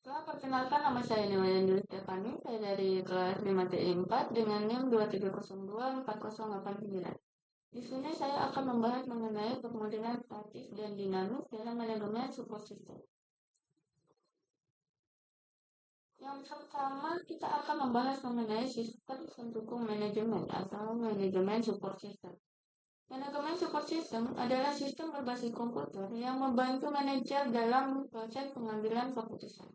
Perkenalkan, nama saya Nimayandri Stefani. Saya dari kelas 5TI 4 dengan NIM 230240899. Di sini saya akan membahas mengenai pemodelan statis dan dinamis dalam manajemen support system. Yang pertama, kita akan membahas mengenai sistem pendukung manajemen atau manajemen support system. Manajemen support system adalah sistem berbasis komputer yang membantu manajer dalam proses pengambilan keputusan.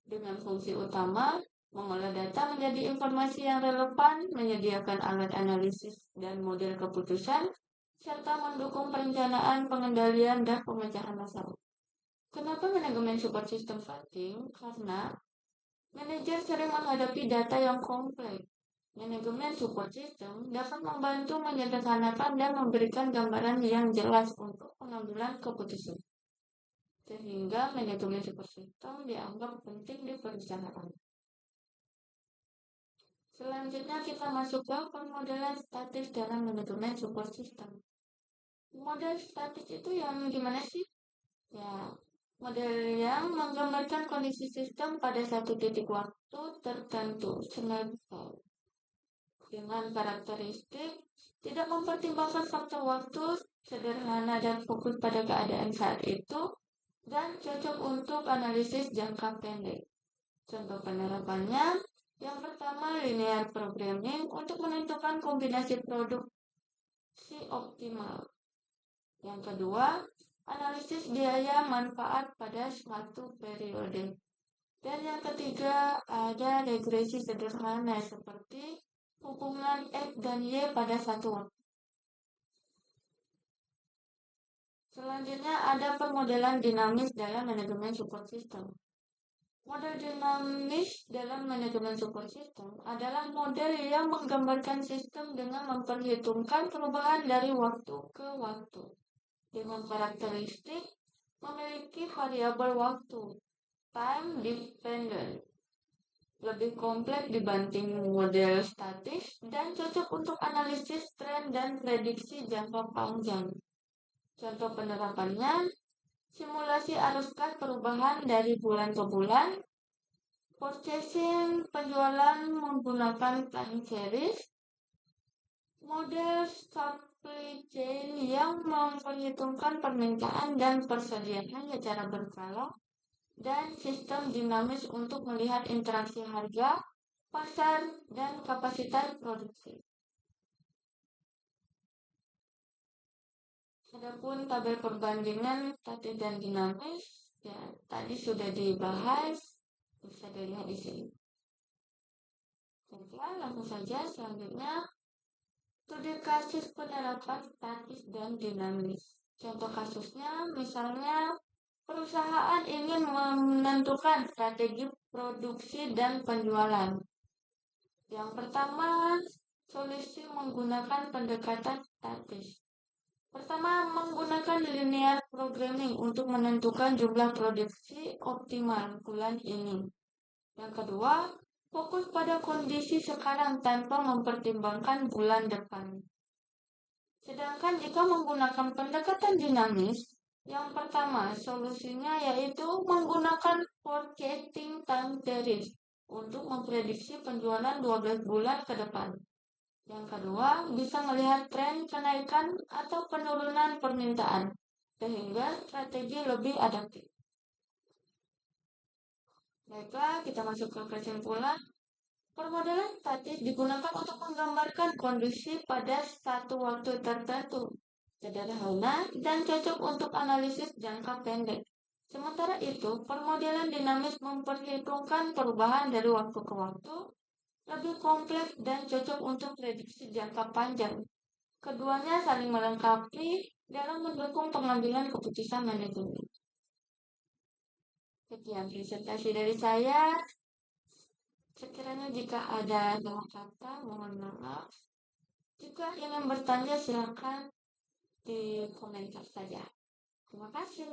Dengan fungsi utama, mengolah data menjadi informasi yang relevan, menyediakan alat analisis dan model keputusan, serta mendukung perencanaan, pengendalian, dan pemecahan masalah. Kenapa manajemen support system penting? Karena manajer sering menghadapi data yang kompleks. Manajemen support system dapat membantu menyederhanakan dan memberikan gambaran yang jelas untuk pengambilan keputusan, sehingga manajemen support system dianggap penting di perusahaan. Selanjutnya kita masuk ke pemodelan statis dalam manajemen support system. Model statis itu yang gimana sih? Ya, model yang menggambarkan kondisi sistem pada satu titik waktu tertentu, snapshot, dengan karakteristik tidak mempertimbangkan faktor waktu, sederhana dan fokus pada keadaan saat itu, dan cocok untuk analisis jangka pendek. Contoh penerapannya, yang pertama linear programming untuk menentukan kombinasi produksi optimal. Yang kedua, analisis biaya manfaat pada suatu periode. Dan yang ketiga, ada regresi sederhana seperti hubungan X dan Y pada satu waktu. Selanjutnya ada pemodelan dinamis dalam manajemen support system. Model dinamis dalam manajemen support system adalah model yang menggambarkan sistem dengan memperhitungkan perubahan dari waktu ke waktu, dengan karakteristik memiliki variabel waktu, time dependent, lebih kompleks dibanding model statis dan cocok untuk analisis tren dan prediksi jangka panjang. Contoh penerapannya, simulasi arus kas perubahan dari bulan ke bulan, purchasing penjualan menggunakan time series, model supply chain yang memperhitungkan permintaan dan persediaan secara berkala, dan sistem dinamis untuk melihat interaksi harga, pasar, dan kapasitas produksi. Adapun tabel perbandingan statis dan dinamis, ya tadi sudah dibahas, bisa dilihat di sini. Baiklah, langsung saja selanjutnya studi kasus penerapan statis dan dinamis. Contoh kasusnya, misalnya perusahaan ingin menentukan strategi produksi dan penjualan. Yang pertama, solusi menggunakan pendekatan statis. Pertama, menggunakan linear programming untuk menentukan jumlah produksi optimal bulan ini. Yang kedua, fokus pada kondisi sekarang tanpa mempertimbangkan bulan depan. Sedangkan jika menggunakan pendekatan dinamis, yang pertama, solusinya yaitu menggunakan forecasting time series untuk memprediksi penjualan 12 bulan ke depan. Yang kedua, bisa melihat tren kenaikan atau penurunan permintaan, sehingga strategi lebih adaptif. Baiklah, kita masuk ke kesimpulan. Permodelan statis digunakan untuk menggambarkan kondisi pada satu waktu tertentu, sederhana dan cocok untuk analisis jangka pendek. Sementara itu, permodelan dinamis memperhitungkan perubahan dari waktu ke waktu, lebih kompleks dan cocok untuk prediksi jangka panjang. Keduanya saling melengkapi dalam mendukung pengambilan keputusan manajemen. Sekian presentasi dari saya. Sekiranya jika ada salah kata, mohon maaf. Jika ingin bertanya, silakan di komentar saja. Terima kasih.